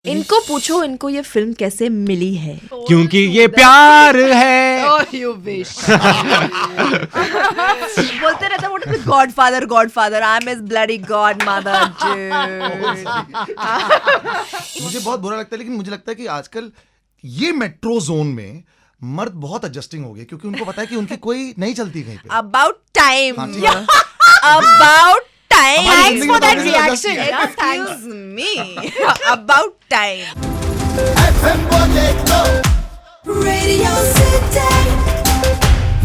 इनको पूछो इनको ये फिल्म कैसे मिली है, क्योंकि ये प्यार है। you wish. बोलते रहता what is godfather I am his bloody godmother dude. मुझे बहुत बुरा लगता है, लेकिन मुझे लगता है कि आजकल ये मेट्रो जोन में मर्द बहुत एडजस्टिंग हो गए, क्योंकि उनको पता है कि उनकी कोई नहीं चलती कहीं पे। About time. हाँ, ठीक है। About time. हमारी Thanks जिंदगी for that में reaction. adjust Excuse me. About time. Radio City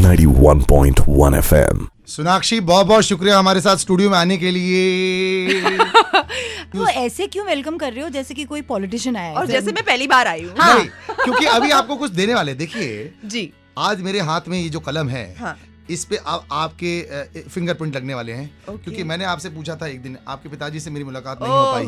91.1 FM. Sonakshi बहुत बहुत शुक्रिया हमारे साथ स्टूडियो में आने के लिए। तो ऐसे क्यों वेलकम कर रहे हो जैसे कि कोई पॉलिटिशियन आया है? और जैसे मैं पहली बार आई हूँ. नहीं, क्योंकि अभी आपको कुछ देने वाले। देखिए जी. आज मेरे हाथ में ये जो कलम है, हाँ. इस पे आपके फिंगरप्रिंट लगने वाले हैं, क्योंकि मैंने आपसे पूछा था एक दिन, आपके पिताजी से मेरी मुलाकात नहीं हो पाई है,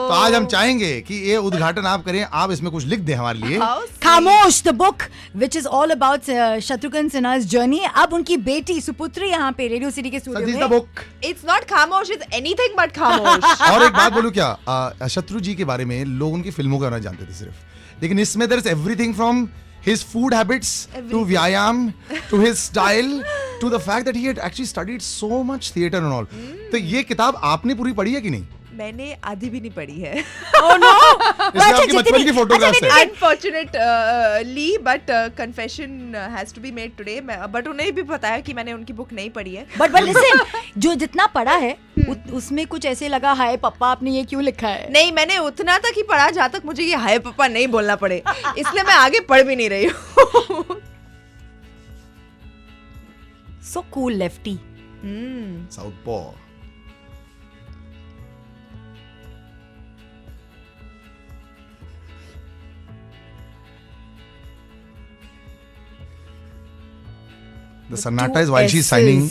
तो आज हम चाहेंगे कि ये उद्घाटन आप करें, आप इसमें कुछ लिख दें हमारे लिए। Khamosh the book which is all about Shatrughan Sinha's journey. अब उनकी बेटी सुपुत्री यहाँ पे रेडियो सिटी के स्टूडियो में। बुक It's not खामोश, it's anything but खामोश. और एक बात बोलूं क्या, शत्रु जी के बारे में लोग उनकी फिल्मों का ना जानते थे सिर्फ, लेकिन इसमें there is everything from his food habits to vyayam to his style to the fact that he had actually studied so much theater and all. तो ये किताब आपने पूरी पढ़ी है कि नहीं? मैंने आधी भी नहीं पढ़ी है. Oh no! इसमें आपकी बचपन की फोटोग्राफ्स है। Unfortunately, but confession has to be made today. But उन्हें भी पता है कि मैंने उनकी बुक नहीं पढ़ी है. But listen, जो जितना पढ़ा है उसमें कुछ ऐसे लगा हाय पप्पा आपने ये क्यों लिखा है? नहीं, मैंने उतना तक ही पढ़ा जहाँ तक मुझे ये हाय पापा नहीं बोलना पड़े, इसलिए मैं आगे पढ़ भी नहीं रही हूँ. So cool lefty. Southpaw. The sonata is while she's signing.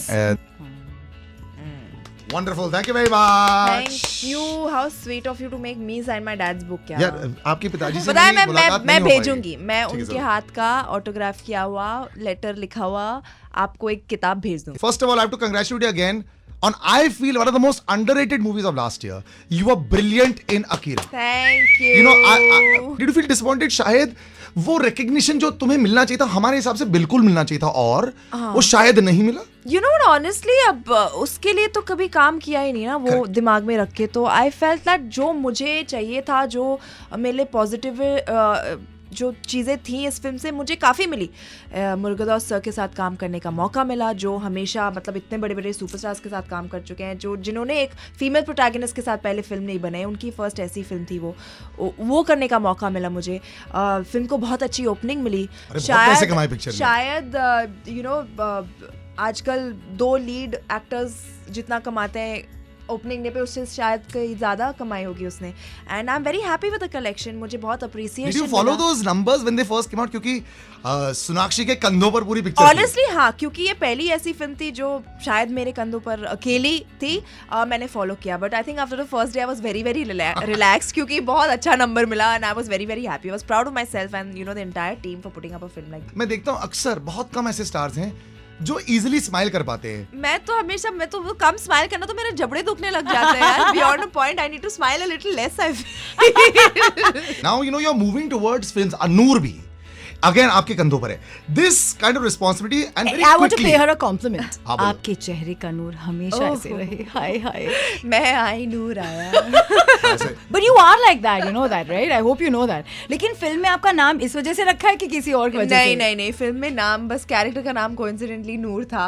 Wonderful, thank you very much. Thank you. How sweet of you to make me sign my dad's book. क्या यार आपके पिताजी से पता है, मेरी मुलाकात मैं नहीं हो पाई। भेजूंगी. मैं ठीक है, उनके जरूर। हाथ का ऑटोग्राफ किया हुआ लेटर लिखा हुआ आपको एक किताब भेज दूंगी. First of all, I have to congratulate you again on, I feel, one of the most underrated movies of last year. You were brilliant in Akira. Thank you. You know, did you feel disappointed? शायद वो recognition जो तुम्हें मिलना चाहिए था, हमारे हिसाब से बिल्कुल मिलना चाहिए था, और वो शायद नहीं मिला। You know what, honestly, अब उसके लिए तो कभी काम किया ही नहीं ना वो दिमाग में रख के, तो आई फेल्ट दैट जो मुझे चाहिए था, जो मेरे लिए पॉजिटिव जो चीज़ें थी इस फिल्म से मुझे काफ़ी मिली. मुरुगदास सर के साथ काम करने का मौका मिला, जो हमेशा मतलब इतने बड़े बड़े सुपरस्टार्स के साथ काम कर चुके हैं, जो जिन्होंने एक फीमेल प्रोटैगनिस्ट के साथ पहले फिल्म नहीं बनाई, उनकी फर्स्ट ऐसी फिल्म थी वो करने का मौका मिला मुझे. फिल्म को बहुत अच्छी ओपनिंग मिली. शायद यू नो आजकल 2 लीड एक्टर्स जितना कमाते हैं ओपनिंग डे पे, उससे शायद कहीं ज्यादा कमाई होगी उसने. And I am very happy with the collection. मुझे बहुत appreciation. Did you follow those numbers when they first came out? क्योंकि सोनाक्षी के कंधों पर पूरी पिक्चर ऑनेस्टली हाँ, क्योंकि ये पहली ऐसी फिल्म थी जो शायद मेरे कंधों पर अकेली थी. मैंने फॉलो किया, but I think after the first day I was very very relax, क्योंकि बहुत अच्छा नंबर मिला and I was very very happy. I was proud of my self and you know the entire team for putting up a film like. मैं देखता हूँ अक्सर बहुत कम ऐसे स्टार्स हैं जो इजीली स्माइल कर पाते हैं. मैं तो कम स्माइल करना तो मेरे जबड़े दुखने लग जाते हैं यार. Beyond a point I need to smile a little less I feel. Now you know you are moving towards films. अनूर भी अगेन आपके कंधों पर है. This kind of responsibility and very I want to quickly. pay her a compliment. हाँ, बोलो. आपके चेहरे का नूर हमेशा ऐसे रहे. हाय हाय. मैं आई नूर आया. But you are like that, you know that, right? I hope you know that. लेकिन फिल्म में आपका नाम इस वजह से रखा है कि किसी और की वजह से? नहीं, फिल्म में नाम बस कैरेक्टर का नाम कोइंसिडेंटली नूर था.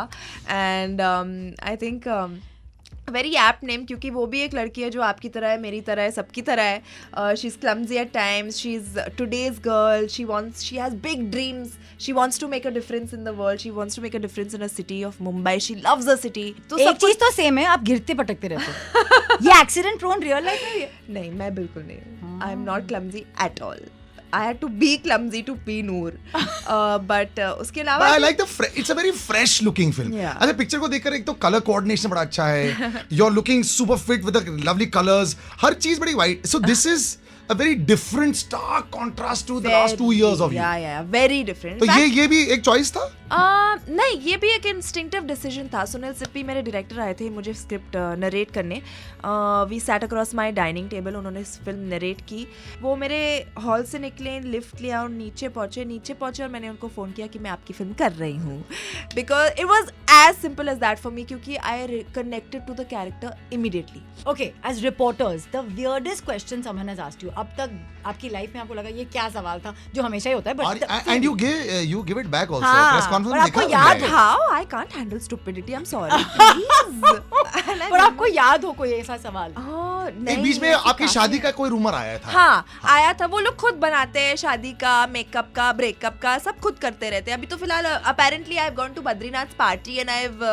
And I think very apt name, क्योंकि वो भी एक लड़की है जो आपकी तरह है, मेरी तरह है, सबकी तरह है. She is clumsy at times, she is today's girl, she has big dreams, she wants to make a difference in the world, she wants to make a difference in a city of Mumbai, she loves the city. तो एक चीज तो same है, आप गिरते पटकते रहते हो. ये एक्सीडेंट प्रोन रियल लाइफ में भी है? नहीं, मैं बिल्कुल नहीं. I am not clumsy at all. I had to be clumsy to be Noor. But उसके अलावा I like it's a very fresh looking film. Yeah. अच्छा पिक्चर को देखकर एक तो कलर कोऑर्डिनेशन बड़ा अच्छा है. You're looking super fit with the lovely colors. हर चीज बड़ी white. So this is a very different stark contrast to the last 2 years of you. Yeah, very different. तो ये भी एक choice था? नहीं, ये भी एक इंस्टिंक्टिव डिसीजन था. सुनील सिप्पी मेरे डायरेक्टर आए थे मुझे स्क्रिप्ट नरेट करने. We sat across my dining table. उन्होंने इस फिल्म नरेट की. वो मेरे हॉल से निकले, लिफ्ट लिया और नीचे पहुंचे और मैंने उनको फ़ोन किया कि मैं आपकी फिल्म कर रही हूँ. Because it was as simple as that for me, क्योंकि I connected to the character immediately. Okay, as reporters, the weirdest question someone has asked you. अब तक आपकी लाइफ में आपको लगा ये क्या सवाल था, जो हमेशा ही होता है, but And you give it back also. हाँ, Press conference और आपको देखा याद हमने. How? I can't handle stupidity. I'm sorry. Please. पर आपको याद हो कोई ऐसा सवाल? एक बीच में आपकी शादी का कोई रूमर आया था. हाँ, आया था. वो लोग खुद बनाते हैं शादी का, मेकअप का, ब्रेकअप का, सब खुद करते रहते हैं. अभी तो फिलहाल apparently I've gone to Badrinath's party and I've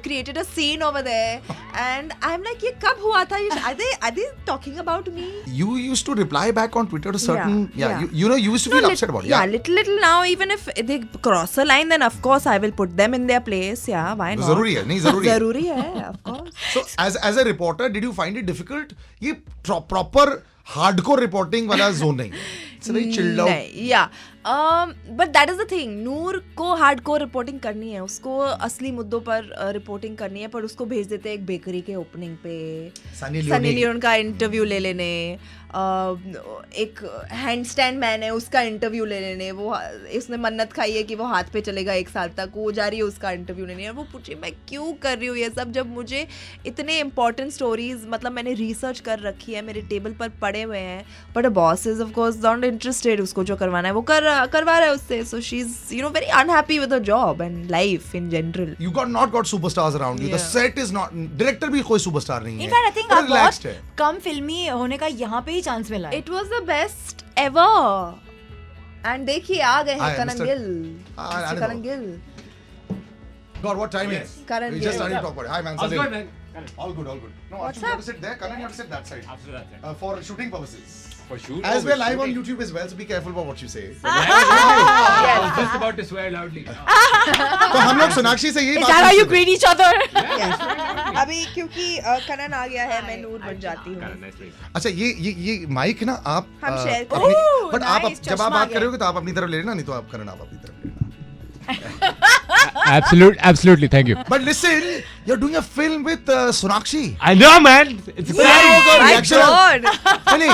created a scene over there and I'm like ये कब हुआ था? Are they talking about me? You used to reply back on Twitter to certain Yeah. You used to feel upset about it. Yeah, little now. Even if they cross a line, then of course I will put them in their place. Yeah, why not? जरूरी है, नहीं जरूरी है. जरूरी है, of course. So as a reporter, did you find it difficult? ये proper hardcore reporting वाला zone नहीं. It's a very chilled out. नहीं, yeah. But that is the thing. नूर को हार्डकोर रिपोर्टिंग करनी है, उसको असली मुद्दों पर रिपोर्टिंग करनी है, पर उसको भेज देते हैं एक बेकरी के ओपनिंग पे सनी लियोन का इंटरव्यू ले लेने. एक हैंडस्टैंड मैन है, उसका इंटरव्यू ले लेने. वो उसने मन्नत खाई है कि वो हाथ पे चलेगा 1 साल तक, वो जा रही है उसका इंटरव्यू लेने. और वो पूछे मैं क्यों कर रही हूँ ये सब, जब मुझे इतने इंपॉर्टेंट स्टोरीज मतलब मैंने रिसर्च कर रखी है, मेरे टेबल पर पड़े हुए हैं, but a boss is of course not interested. उसको जो करवाना है वो करवा रहा है उससे. So she is very unhappy with her job and life in general. You not got superstars around you. The set is not. Director भी कोई superstar नहीं है. In fact, I think बड़ा आप relaxed बहुत है. कम फिल्मी होने का यहाँ पे ही चांस मिला है. It was the best ever. And देखिए आ गए हैं Hi, Karan Mr. Gill. I know. Karan Gill. God, what time is? Karan We just Gill. started to talk about it. Hi, man. How's it Salil. going, man? All good, all good. No, What's actually, you have up? to sit there. Karan, you have to sit that side. Absolutely, that's it. For shooting purposes. For shoot. As we're live on YouTube as well, so be careful about what you say. I was just about to swear loudly. तो हम लोग सोनाक्षी से यही Is बात that how you करते थे. greet each other? अभी क्योंकि करण आ गया है, मैं नूर बन जाती हूँ. Nice place. अच्छा ये माइक ना आप हम share अपनी- करेंगे. Oh, but आप nice, जब आप चश्मा बात आ गया. करोगे तो आप अपनी तरफ ले लेना, नहीं तो आप करना आप अपनी तरफ ले लेना. Absolutely. Thank you. But listen, you're doing a film with Sonakshi. I know, man. It's exciting. My Reaction. God. नहीं,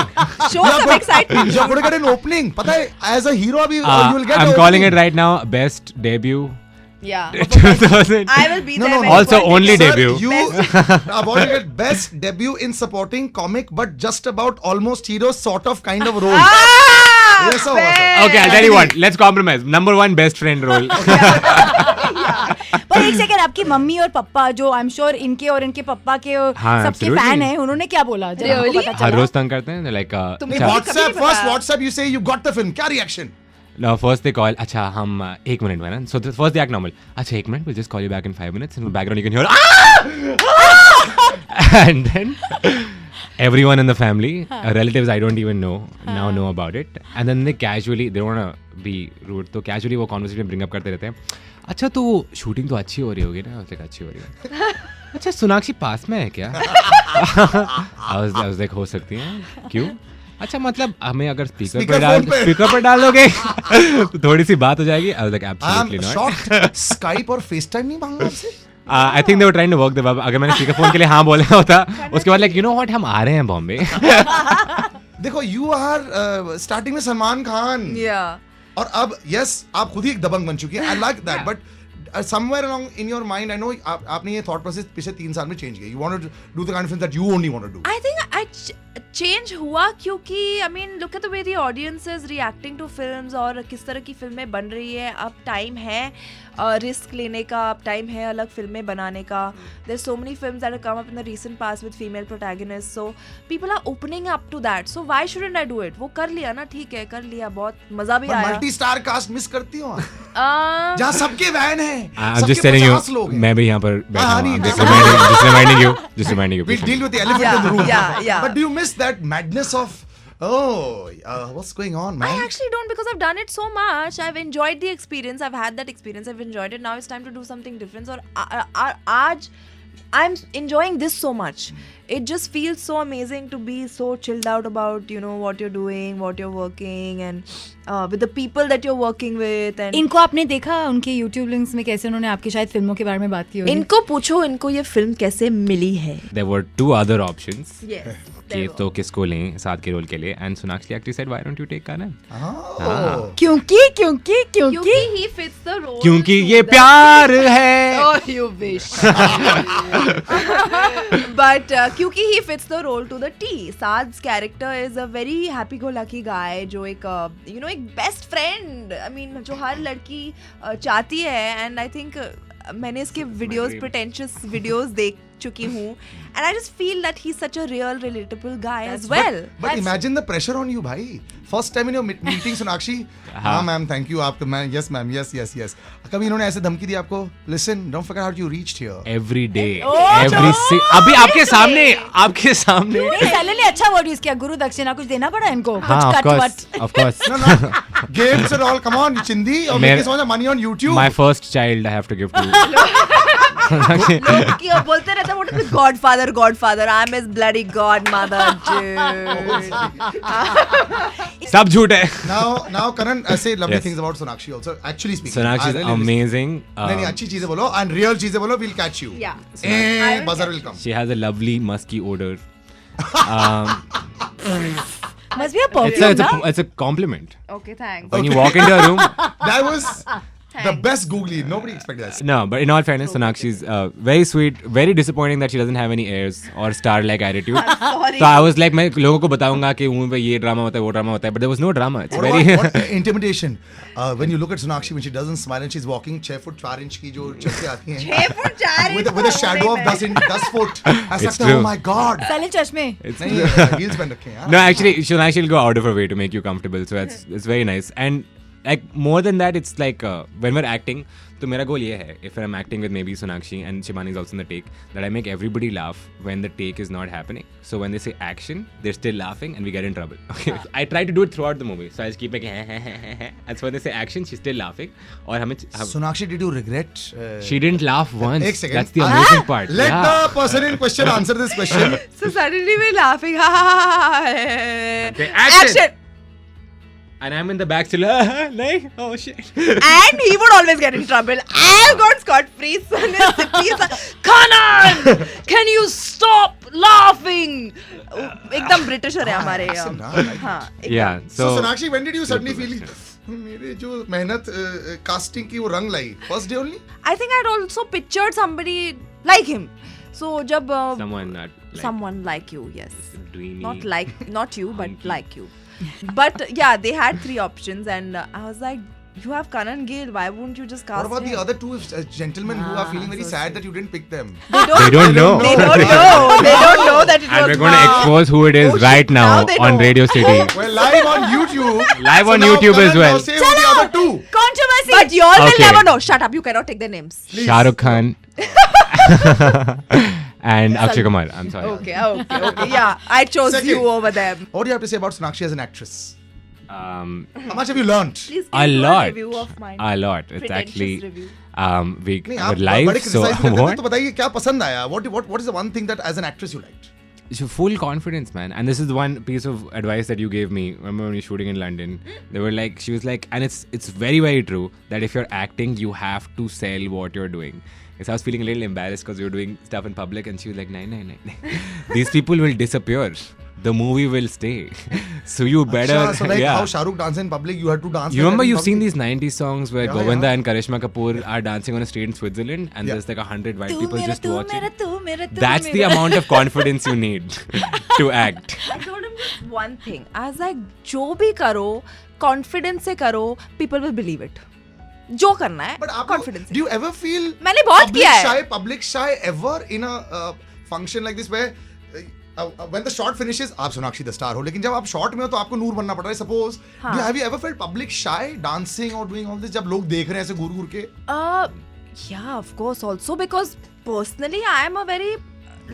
Show some excitement. you're going to get an opening. पता है, as a hero अभी you will get I'm an calling opening. it right now. Best debut. Yeah. 2000. I will be No, there. no, when no. Also you want only it. Sir, debut. you are going to get best debut in supporting comic, but just about almost hero sort of kind of role. ऐसा होगा sir. Okay, I'll tell you what. Let's compromise. Number 1 best friend role. पर एक second, आपकी mummy और पापा जो I am sure इनके और इनके पापा के हाँ, सबके absolutely. फैन हैं, उन्होंने क्या बोला जब आपको Really? पता हर चला? रोज तंग करते हैं. They're like, तुमने अच्छा, कभी WhatsApp, नहीं first बताया? WhatsApp, you say you got the film. क्या reaction? No, first they call. अच्छा हम 1 मिनट में ना. So first they act normal. अच्छा 1 minute. We'll just call you back in 5 minutes. In the background you can hear. And then everyone in the family, relatives I don't even know now know about it. And then they casually, they don't wanna be rude. तो casually वो conversation bring up करते रहते हैं. अच्छा तो shooting तो अच्छी हो रही होगी ना. अच्छी हो रही है. अच्छा सोनाक्षी पास में है क्या? I was like हो सकती है. क्यों? अच्छा मतलब हमें अगर स्पीकर पर डालोगे तो थोड़ी सी बात हो जाएगी. I was like absolutely I'm not. shocked. Skype और FaceTime नहीं मांगा आपसे? I think they were trying to work the bug. अगर मैंने स्पीकर फोन के लिए हाँ बोला होता, उसके बाद like you know what, हम आ रहे हैं बॉम्बे. देखो you are starting में सलमान खान. Yeah. और अब yes आप खुद ही एक दबंग बन चुकी हैं. I like that, but somewhere along in your mind, I know आपने ये thought process पिछले 3 साल में change किया. You want to do the kind of films that you only want to do. I think change हुआ क्योंकि I mean look at the way the audience is reacting to films और किस तरह की फिल्में बन रही है. अब टाइम है रिस्क लेने का, अब टाइम है अलग फिल्में बनाने का. There's so many films that have come up in the recent past with female protagonists, so people are opening up to that. So why shouldn't I do it? वो कर लिया ना, ठीक है कर लिया, बहुत मजा भी आया. मल्टी स्टार कास्ट मिस करती हो जहाँ सबके वैन हैं. I'm just telling you, मैं भी यहाँ पर बैठा हाँ, हूँ. नहीं, Just reminding you. We'll deal with the elephant in the room. Yeah. But do you miss that madness of what's going on, man? I actually don't, because I've done it so much. I've enjoyed the experience. I've had that experience. I've enjoyed it. Now it's time to do something different. और आज I'm enjoying this so much. It just feels so amazing to be so chilled out about, you know, what you're doing, what you're working, and with the people that you're working with. And इनको आपने देखा उनके YouTube links में कैसे उन्होंने आपके शायद फिल्मों के बारे में बात की होगी? इनको पूछो इनको ये फिल्म कैसे मिली है. There were 2 other options. Yes. कि तो किसको लें साथ के रोल के लिए, and Sonakshi actually said, why don't you take Kanan? Oh. क्योंकि he fits the role. क्योंकि to ये the- प्यार है. Oh, you wish. But क्योंकि he fits the role to the T. Saad's character is a very happy-go-lucky guy जो एक you know एक best friend. I mean जो हर लड़की चाहती है, and I think मैंने इसके videos, dream. pretentious videos देख चुकी हूँ, and I just feel that he's such a real relatable guy as well. But imagine the pressure on you, भाई. First time in your meeting, Sonakshi. हाँ ma'am, thank you. आपका ma'am, yes ma'am, yes. कभी इन्होंने ऐसे धमकी दी आपको? Listen, don't forget how you reached here. Every day. अभी आपके सामने. नहीं, साले ने अच्छा वर्ड यूज किया, गुरु दक्षिणा कुछ देना पड़ा इनको. हाँ, कुछ of cut course, what. No. of course. Gifts and all, come on, Chindi. Or मेरे- make so much money on YouTube. My first child I have to give to. लोग की बोलते रहते हैं, what is Godfather? I'm his bloody godmother, dude. सब झूठ है. Now, Karan, I say lovely Yes. things about Sonakshi also. Actually speaking. Sonakshi I is really amazing. नहीं, अच्छी चीजें बोलो and real चीजें बोलो, we'll catch you. Yeah. Buzzer will come. She has a lovely musky odor. Must be a perfume, ना? It's a compliment. Okay, thanks. When you walk into a room. That was the best googly. Nobody expected that. No, but in all fairness, Sonakshi's very sweet. Very disappointing that she doesn't have any airs or star-like attitude. sorry. So I was like, मैं लोगों को बताऊंगा कि वहाँ पे ये drama होता है, वो drama होता है. But there was no drama. It's What very. about what intimidation? When you look at Sonakshi when she doesn't smile and she's walking 6 foot 4 inch की जो चल के आती हैं. With a shadow of 10 foot. ऐसा It's लगता है, true. oh my god. साले चश्मे. It's नहीं, heels पहन रखे हैं. हाँ. No, actually, Sonakshi will go out of her way to make you comfortable. So it's very nice. And like more than that, it's like when we're acting. तो मेरा goal ये है, if I'm acting with maybe Sonakshi and Shivani is also in the take, that I make everybody laugh when the take is not happening. So when they say action, they're still laughing and we get in trouble. Okay, I try to do it throughout the movie. So I just keep making and so when they say action, she's still laughing. और हमें Sonakshi, did you regret? she didn't laugh once. एक second. That's the amazing part. Let Yeah. the person in question answer this question. So suddenly we're laughing. Okay, Action! And I'm in the back still. नहीं, oh shit. And he would always get in trouble. I've got scot-free. Son is sippy. Kanan! Can you stop laughing? एकदम britisher है हमारे Listen, यहाँ. हाँ, like- हाँ. Yeah. So Sonakshi, when did you suddenly feel मेरे जो मेहनत casting की वो रंग लाई? First day only? I think I'd also pictured somebody like him. So जब Someone not like someone like you, yes. dreamy. Not you, but like you. But yeah, they had 3 options, and I was like, you have Kanan Gill. Why wouldn't you just cast What about him? the other 2 gentlemen who are feeling very sad that you didn't pick them? They They don't know. They don't know. They don't know that it And was we're going to Mark. expose who it is Oh, shit, right now, now they on know. Radio City. Well, live on YouTube. Live on now YouTube as Karan well. now say who the other 2. Controversy. But you all will Okay. never know. Shut up. You cannot take their names. Please. Shah Rukh Khan and Akshay Kumar. I'm sorry. Okay. Yeah, I chose Second. you over them. What do you have to say about Sonakshi as an actress? Um, How much have you learned? Please a give lot. review of mine. A lot. It's Pretentious actually review. we नहीं, were आप live. बड़े So criticize भी करते थे, what? तो बताइए क्या पसंद आया? What is the one thing that as an actress you liked? So full confidence, man. And this is one piece of advice that you gave me. Remember when we were shooting in London? They were like, she was like, and it's very, very true that if you're acting, you have to sell what you're doing. Because I was feeling a little embarrassed because we were doing stuff in public, and she was like, no. These people will disappear. The movie will stay. So you better. Achha, so like yeah. how Shah Rukh danced in public, you had to dance. You like remember that in you've seen public? these 90s songs where Yeah, Govinda yeah. and Karishma Kapoor are dancing on a street in Switzerland and Yeah. there's like 100 white तू people मेरा, just तू watching. मेरा, तू मेरा, तू That's the मेरा. amount of confidence you need to act. I told him just one thing. I was like, जो भी करो, confidence से करो, people will believe it. जो करना है, But आप confidence do you ever feel मैंने बहुत किया है. public shy ever in a function like this where when the shot finishes आप सोनाक्षी the star हो, लेकिन जब आप shot में हो तो आपको नूर बनना पड़ रहा है. Suppose have you ever felt public shy dancing or doing all this जब लोग देख रहे हैं ऐसे घूर घूर के? Yeah, of course. Also because personally, I am a very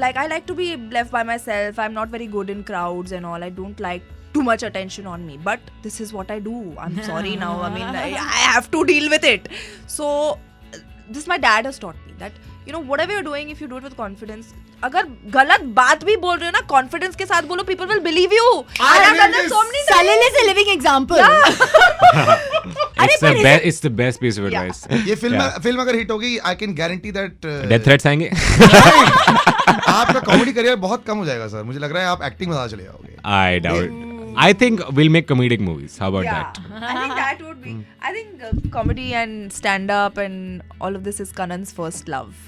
I like to be left by myself. I'm not very good in crowds and all. I don't like too much attention on me. But this is what I do. I'm sorry now. I mean, I have to deal with it. So this my dad has taught me that you know, whatever you're doing, if you do it with confidence, अगर गलत बात भी बोल रहे हो ना, confidence के साथ बोलो, people will believe you. And I've done that so many times. Salil is a living example. It's the best piece of advice. ये फिल्म अगर हिट होगी, I can guarantee that Death threats आएंगे? आपका comedy career बहुत कम हो जाएगा sir. मुझे लग रहा है आप एक्टिंग में ज़्यादा चले जाओगे. I doubt. I think we'll make comedic movies. How about Yeah, that? I think that would be. I think comedy and stand-up and all of this is Kanan's first love.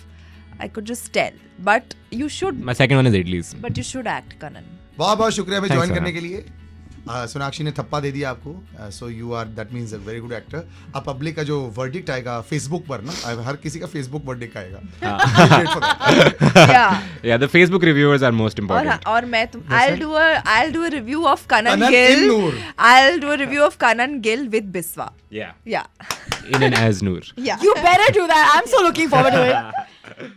I could just tell. But you should. My second one is Idlis. But you should act, Kanan. बहुत बहुत शुक्रिया हमें Thanks, join करने Sonal. के लिए. सोनाक्षी ने थप्पा दे दिया आपको. So you are that means a very good actor. अब पब्लिक का जो वर्डिक्ट आएगा फेसबुक पर ना, हर किसी का फेसबुक वर्डिक्ट आएगा. Yeah. Yeah, the Facebook reviewers are most important. और मैं I'll do a review of Kanan Kanan Gill. in Noor. I'll do a review of Kanan Gill with Biswa. Yeah. Yeah. In and as Noor. Yeah. You better do that. I'm so looking forward to it.